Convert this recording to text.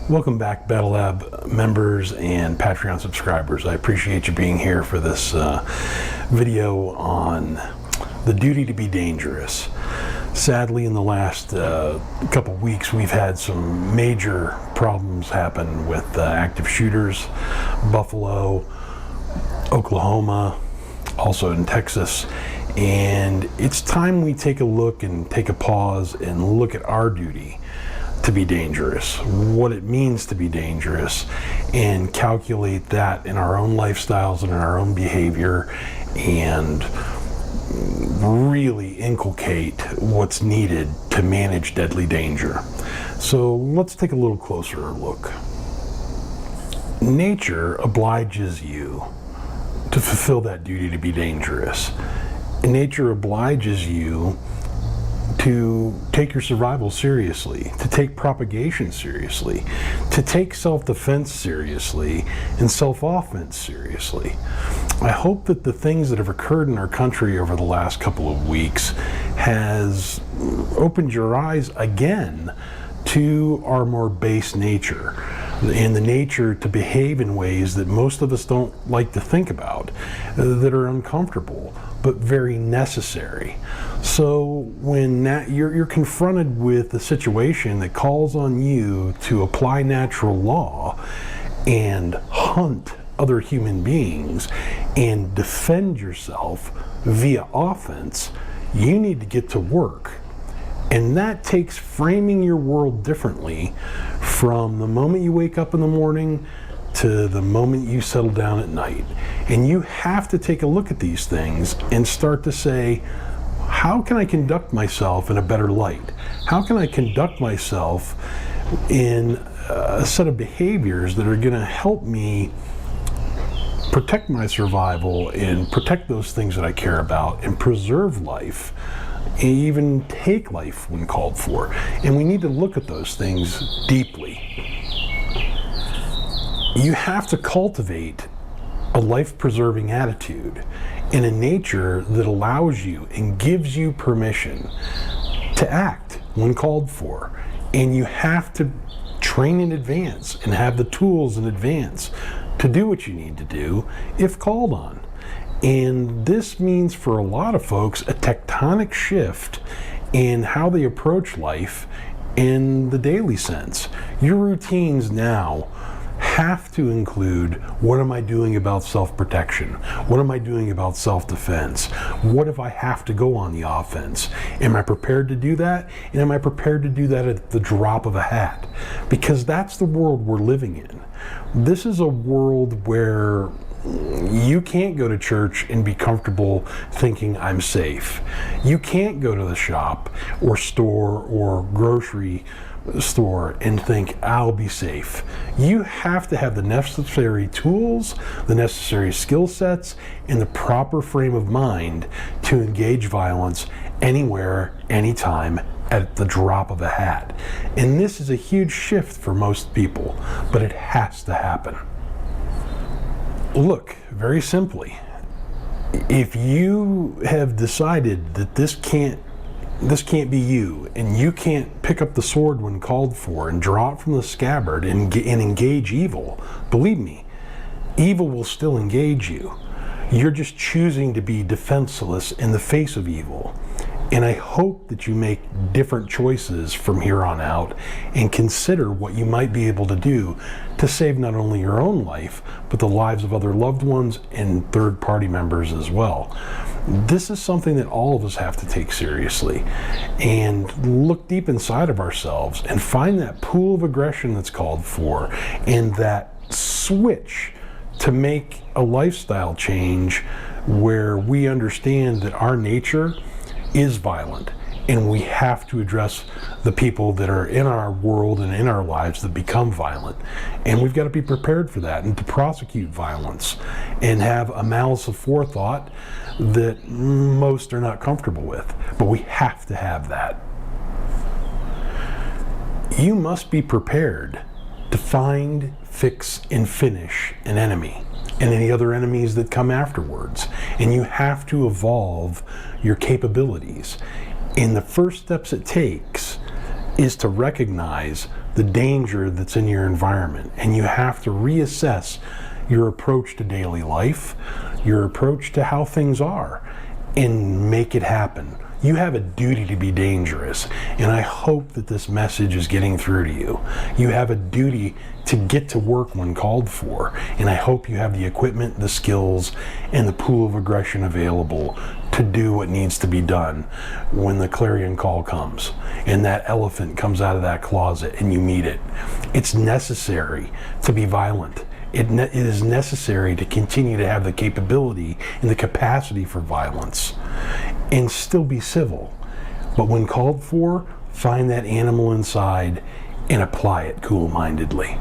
Welcome back, Battle Lab members and Patreon subscribers. I appreciate you being here for this video on the duty to be dangerous. Sadly, in the last couple weeks, we've had some major problems happen with active shooters. Buffalo, Oklahoma, also in Texas. And it's time we take a look and take a pause and look at our duty to be dangerous, what it means to be dangerous, and calculate that in our own lifestyles and in our own behavior, and really inculcate what's needed to manage deadly danger. So let's take a little closer look. Nature obliges you to fulfill that duty to be dangerous. Nature obliges you to take your survival seriously, to take propagation seriously, to take self-defense seriously, and self-offense seriously. I hope that the things that have occurred in our country over the last couple of weeks has opened your eyes again to our more base nature, and the nature to behave in ways that most of us don't like to think about, that are uncomfortable, but very necessary. So when you're confronted with a situation that calls on you to apply natural law and hunt other human beings and defend yourself via offense, you need to get to work. And that takes framing your world differently from the moment you wake up in the morning to the moment you settle down at night. And you have to take a look at these things and start to say, how can I conduct myself in a better light? How can I conduct myself in a set of behaviors that are going to help me protect my survival and protect those things that I care about and preserve life, and even take life when called for? And we need to look at those things deeply. You have to cultivate a life-preserving attitude in a nature that allows you and gives you permission to act when called for. And you have to train in advance and have the tools in advance to do what you need to do if called on. And this means for a lot of folks a tectonic shift in how they approach life in the daily sense. Your routines now have to include, what am I doing about self-protection? What am I doing about self-defense? What if I have to go on the offense? Am I prepared to do that? And am I prepared to do that at the drop of a hat? Because that's the world we're living in. This is a world where you can't go to church and be comfortable thinking I'm safe. You can't go to the shop or store or grocery store and think I'll be safe. You have to have the necessary tools, the necessary skill sets, and the proper frame of mind to engage violence anywhere, anytime, at the drop of a hat. And this is a huge shift for most people, but it has to happen. Look, very simply, if you have decided that this can't be you, and you can't pick up the sword when called for and draw it from the scabbard and engage evil, believe me, evil will still engage you. You're just choosing to be defenseless in the face of evil. And I hope that you make different choices from here on out and consider what you might be able to do to save not only your own life, but the lives of other loved ones and third-party members as well. This is something that all of us have to take seriously and look deep inside of ourselves and find that pool of aggression that's called for and that switch to make a lifestyle change where we understand that our nature is violent, and we have to address the people that are in our world and in our lives that become violent. And we've got to be prepared for that and to prosecute violence and have a malice of forethought that most are not comfortable with. But we have to have that. You must be prepared to find, fix, and finish an enemy and any other enemies that come afterwards. And you have to evolve your capabilities. And the first steps it takes is to recognize the danger that's in your environment, and you have to reassess your approach to daily life, your approach to how things are, and make it happen. You have a duty to be dangerous, and I hope that this message is getting through to you. You have a duty to get to work when called for, and I hope you have the equipment, the skills, and the pool of aggression available to do what needs to be done when the clarion call comes and that elephant comes out of that closet and you meet it. It's necessary to be violent. It is necessary to continue to have the capability and the capacity for violence and still be civil. But when called for, find that animal inside and apply it cool-mindedly.